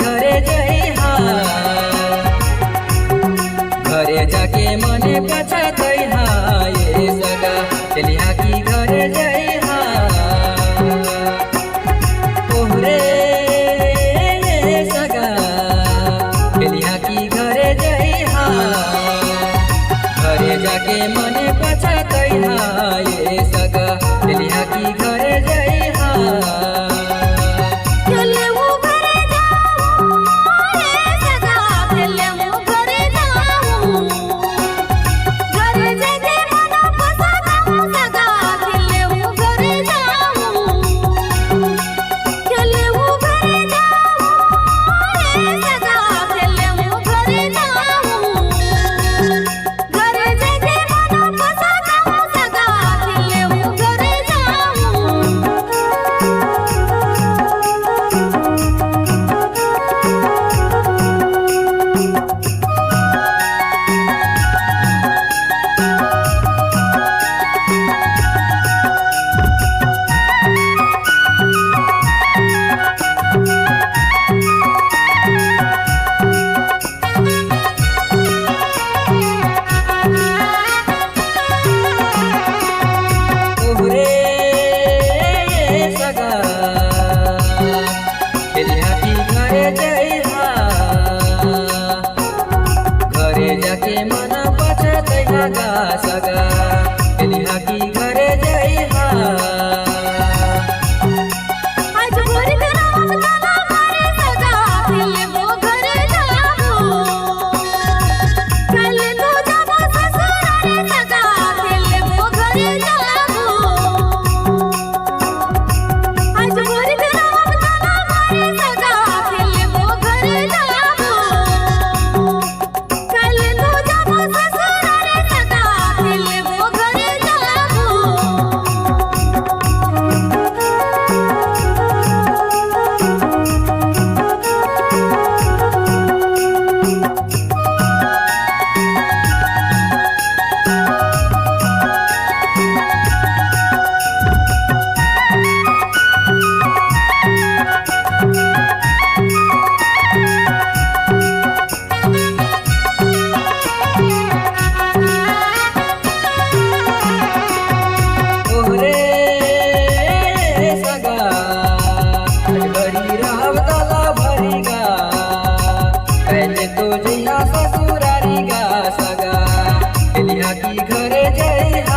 घरे जइहा, घरे जाके मने पछतइहा ये सगा चलिहा की घरे जइहा। ओहरे ये सगा चलिहा की घरे जइहा, घरे जाके मने पछतइहा ये सगा चलिहा की घरे जइहा। घरे जाके मना पछतइहा गा सगा चलिहा की घरे जइहा। ससुरारी गा सगा चलिहा की घरे जइहा।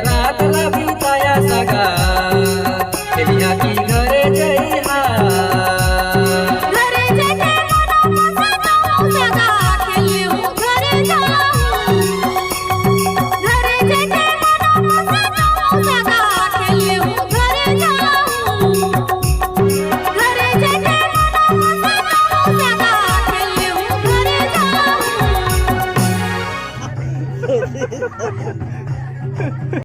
रात ला बिताया सगा चलिहा की घरे जइहा।